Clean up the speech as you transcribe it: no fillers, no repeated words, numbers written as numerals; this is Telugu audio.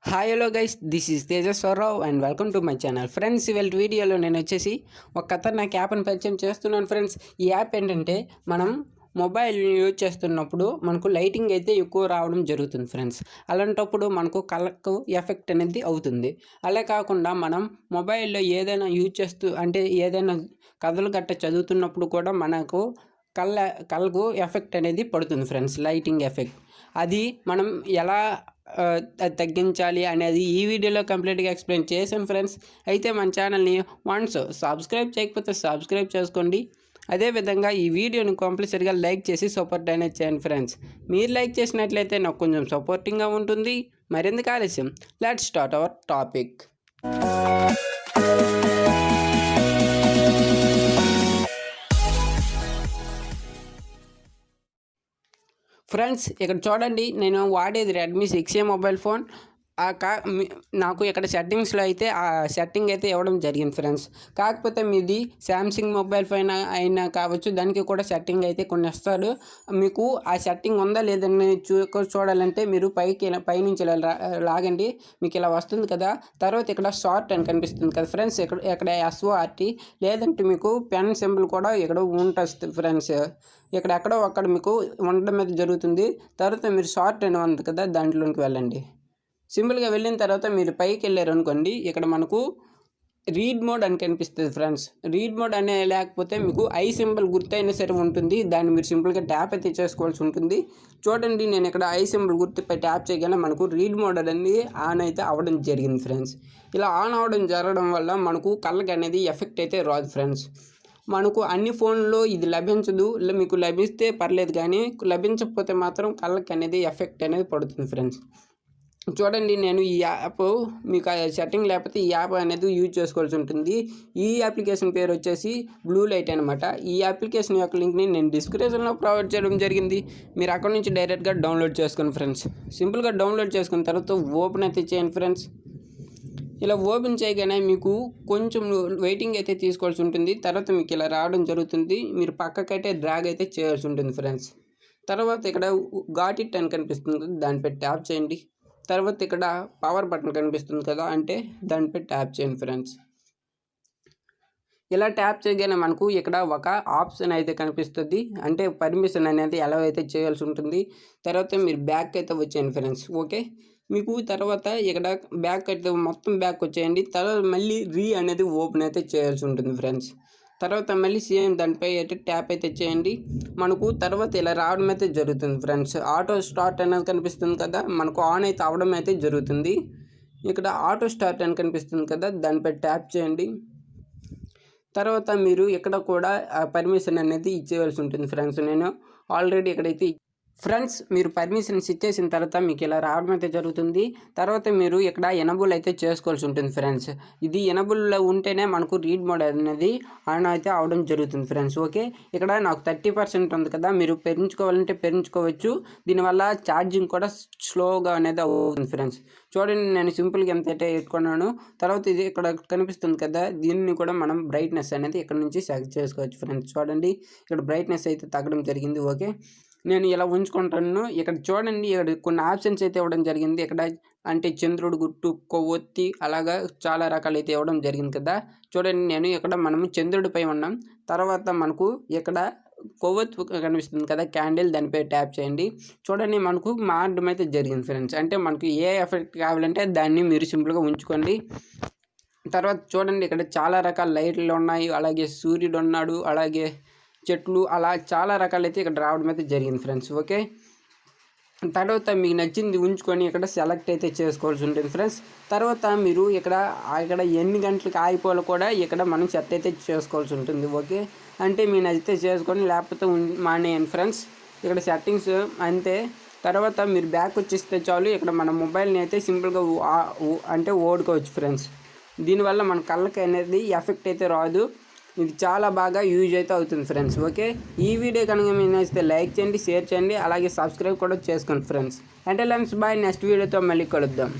Hi hello guys, this is Teja and welcome to my channel. Friends, ఇవాళ వీడియోలో నేను వచ్చేసి ఒక ఖతర్నాక్ యాప్ని పరిచయం చేస్తున్నాను. ఫ్రెండ్స్, ఈ యాప్ ఏంటంటే మనం మొబైల్ యూజ్ చేస్తున్నప్పుడు మనకు లైటింగ్ అయితే ఎక్కువ రావడం జరుగుతుంది. ఫ్రెండ్స్, అలాంటప్పుడు మనకు కళ్ళకు ఎఫెక్ట్ అనేది అవుతుంది. అలా కాకుండా మనం మొబైల్లో ఏదైనా యూజ్ చేస్తూ అంటే ఏదైనా కథలు గట్ట చదువుతున్నప్పుడు కూడా మనకు కళ్ళకు ఎఫెక్ట్ అనేది పడుతుంది. ఫ్రెండ్స్, లైటింగ్ ఎఫెక్ట్ అది మనం ఎలా తగ్గించాలి అనేది ఈ వీడియోలో కంప్లీట్గా ఎక్స్ప్లెయిన్ చేశాను. ఫ్రెండ్స్, అయితే మన ఛానల్ని వన్స్ సబ్స్క్రైబ్ చేయకపోతే సబ్స్క్రైబ్ చేసుకోండి. అదేవిధంగా ఈ వీడియోని కంపల్సరీగా లైక్ చేసి సపోర్ట్ అనేది చేయండి. ఫ్రెండ్స్, మీరు లైక్ చేసినట్లయితే నాకు కొంచెం సపోర్టింగ్గా ఉంటుంది. మరెందుకు ఆలస్యం, let's start our topic. Friends, ఇక్కడ చూడండి, నేను వాడేది రెడ్మీ 6A మొబైల్ ఫోన్. నాకు ఇక్కడ సెట్టింగ్స్లో అయితే ఆ సెట్టింగ్ అయితే ఇవ్వడం జరిగింది. ఫ్రెండ్స్, కాకపోతే మీది శాంసంగ్ మొబైల్ ఫోన్ అయినా కావచ్చు, దానికి కూడా సెట్టింగ్ అయితే కొన్ని ఇస్తాడు. మీకు ఆ సెట్టింగ్ ఉందా లేదని చూడాలంటే మీరు పైనుంచి ఇలా లాగండి, మీకు ఇలా వస్తుంది కదా. తర్వాత ఇక్కడ షార్ట్ అని కనిపిస్తుంది కదా ఫ్రెండ్స్, ఇక్కడ SORT, లేదంటే మీకు పెన్ సింబల్ కూడా ఇక్కడ ఉంటుంది. ఫ్రెండ్స్, ఎక్కడో అక్కడ మీకు ఉండడం మీద జరుగుతుంది. తర్వాత మీరు షార్ట్ అని ఉంది కదా, దాంట్లోకి వెళ్ళండి. సింపుల్గా వెళ్ళిన తర్వాత మీరు పైకి వెళ్ళారు అనుకోండి, ఇక్కడ మనకు రీడ్ మోడ్ అని కనిపిస్తుంది. ఫ్రెండ్స్, రీడ్ మోడ్ అనే లేకపోతే మీకు ఐ సింబల్ గుర్తైనా సరే ఉంటుంది, దాన్ని మీరు సింపుల్గా ట్యాప్ అయితే చేసుకోవాల్సి ఉంటుంది. చూడండి, నేను ఇక్కడ ఐ సింబల్ గుర్తుపై ట్యాప్ చేయగానే మనకు రీడ్ మోడ్ అనేది ఆన్ అయితే అవ్వడం జరిగింది. ఫ్రెండ్స్, ఇలా ఆన్ అవ్వడం జరగడం వల్ల మనకు కళ్ళకి అనేది ఎఫెక్ట్ అయితే రాదు. ఫ్రెండ్స్, మనకు అన్ని ఫోన్లో ఇది లభించదు. మీకు లభిస్తే పర్లేదు, కానీ లభించకపోతే మాత్రం కళ్ళకి అనేది ఎఫెక్ట్ అనేది పడుతుంది. ఫ్రెండ్స్, చూడండి, నేను ఈ యాప్ మీకు సెట్టింగ్ లేకపోతే ఈ యాప్ అనేది యూజ్ చేసుకోవాల్సి ఉంటుంది. ఈ అప్లికేషన్ పేరు వచ్చేసి బ్లూ లైట్ అనమాట. ఈ అప్లికేషన్ యొక్క లింక్ని నేను డిస్క్రిప్షన్లో ప్రొవైడ్ చేయడం జరిగింది. మీరు అక్కడ నుంచి డైరెక్ట్గా డౌన్లోడ్ చేసుకోండి. ఫ్రెండ్స్, సింపుల్గా డౌన్లోడ్ చేసుకున్న తర్వాత ఓపెన్ అయితే చేయండి. ఫ్రెండ్స్, ఇలా ఓపెన్ చేయగానే మీకు కొంచెం వెయిటింగ్ అయితే తీసుకోవాల్సి ఉంటుంది. తర్వాత మీకు ఇలా రావడం జరుగుతుంది. మీరు పక్కకైతే డ్రాగ్ అయితే చేయాల్సి ఉంటుంది. ఫ్రెండ్స్, తర్వాత ఇక్కడ గాట్ ఇట్ అని కనిపిస్తుంది, దానిపై ట్యాప్ చేయండి. తర్వాత ఇక్కడ పవర్ బటన్ కనిపిస్తుంది కదా, అంటే దానిపై ట్యాప్ చేయండి. ఫ్రెండ్స్, ఇలా ట్యాప్ చేయగానే మనకు ఇక్కడ ఒక ఆప్షన్ అయితే కనిపిస్తుంది, అంటే పర్మిషన్ అనేది ఎలా అయితే చేయాల్సి ఉంటుంది. తర్వాత మీరు బ్యాక్ అయితే వచ్చేయండి. ఫ్రెండ్స్, ఓకే, మీకు తర్వాత ఇక్కడ బ్యాక్ అయితే మొత్తం బ్యాక్ వచ్చేయండి. తర్వాత మళ్ళీ అనేది ఓపెన్ అయితే చేయాల్సి ఉంటుంది. ఫ్రెండ్స్, తర్వాత మళ్ళీ సేమ్ దానిపై అయితే ట్యాప్ అయితే చేయండి. మనకు తర్వాత ఇలా రావడం అయితే జరుగుతుంది. ఫ్రెండ్స్, ఆటో స్టార్ట్ అనేది కనిపిస్తుంది కదా, మనకు ఆన్ అయితే అవడం అయితే జరుగుతుంది. ఇక్కడ ఆటో స్టార్ట్ అని కనిపిస్తుంది కదా, దానిపై ట్యాప్ చేయండి. తర్వాత మీరు ఇక్కడ కూడా పర్మిషన్ అనేది ఇచ్చేయాల్సి ఉంటుంది. ఫ్రెండ్స్, నేను ఆల్రెడీ ఇక్కడైతే ఫ్రెండ్స్, మీరు పర్మిషన్స్ ఇచ్చేసిన తర్వాత మీకు ఇలా రావడం అయితే జరుగుతుంది. తర్వాత మీరు ఇక్కడ ఎనబుల్ అయితే చేసుకోవాల్సి ఉంటుంది. ఫ్రెండ్స్, ఇది ఎనబుల్లో ఉంటేనే మనకు రీడ్ మోడ్ అనేది ఆన్ అయితే అవడం జరుగుతుంది. ఫ్రెండ్స్, ఓకే, ఇక్కడ నాకు 30% ఉంది కదా, మీరు పెంచుకోవాలంటే పెంచుకోవచ్చు. దీనివల్ల ఛార్జింగ్ కూడా స్లోగా అనేది అవుతుంది. ఫ్రెండ్స్, చూడండి, నేను సింపుల్గా ఎంత అయితే పెట్టుకున్నాను. తర్వాత ఇది ఇక్కడ కనిపిస్తుంది కదా, దీన్ని కూడా మనం బ్రైట్నెస్ అనేది ఇక్కడ నుంచి సెలెక్ట్ చేసుకోవచ్చు. ఫ్రెండ్స్, చూడండి, ఇక్కడ బ్రైట్నెస్ అయితే తగ్గడం జరిగింది. ఓకే, నేను ఇలా ఉంచుకుంటాను. ఇక్కడ చూడండి, ఇక్కడ కొన్ని ఆప్షన్స్ అయితే ఇవ్వడం జరిగింది. ఇక్కడ అంటే చంద్రుడు గుర్తు, కొవ్వొత్తి, అలాగా చాలా రకాలు అయితే ఇవ్వడం జరిగింది కదా. చూడండి, నేను ఇక్కడ మనము చంద్రుడిపై ఉన్నాం. తర్వాత మనకు ఇక్కడ కొవ్వొత్తి కనిపిస్తుంది కదా, క్యాండిల్, దానిపై ట్యాప్ చేయండి. చూడండి, మనకు మారడం అయితే జరిగింది. ఫ్రెండ్స్, అంటే మనకు ఏ ఎఫెక్ట్ కావాలంటే దాన్ని మీరు సింపుల్గా ఉంచుకోండి. తర్వాత చూడండి, ఇక్కడ చాలా రకాల లైట్లు ఉన్నాయి, అలాగే సూర్యుడు ఉన్నాడు, అలాగే చెట్లు, అలా చాలా రకాలైతే ఇక్కడ రావడం అయితే జరిగింది. ఫ్రెండ్స్, ఓకే, తర్వాత మీకు నచ్చింది ఉంచుకొని ఇక్కడ సెలెక్ట్ అయితే చేసుకోవాల్సి ఉంటుంది. ఫ్రెండ్స్, తర్వాత మీరు ఇక్కడ ఎన్ని గంటలకు ఆగిపోవాలో కూడా ఇక్కడ మనం సెట్ అయితే చేసుకోవాల్సి ఉంటుంది. ఓకే, అంటే మీరు నచ్చితే చేసుకొని, లేకపోతే మానేయండి. ఫ్రెండ్స్, ఇక్కడ సెట్టింగ్స్ అంతే. తర్వాత మీరు బ్యాక్ వచ్చేస్తే చాలు, ఇక్కడ మన మొబైల్ని అయితే సింపుల్గా అంటే ఓడుకోవచ్చు. ఫ్రెండ్స్, దీనివల్ల మన కళ్ళకి అనేది ఎఫెక్ట్ అయితే రాదు. ఇది చాలా బాగా యూజ్ అయితే అవుతుంది. ఫ్రెండ్స్, ఓకే, ఈ వీడియో కనుక మీకు నచ్చితే లైక్ చేయండి, షేర్ చేయండి, అలాగే సబ్స్క్రైబ్ కూడా చేసుకోండి. ఫ్రెండ్స్, అంటే లెన్స్ బాయ్, నెక్స్ట్ వీడియోతో మళ్ళీ కలుద్దాం.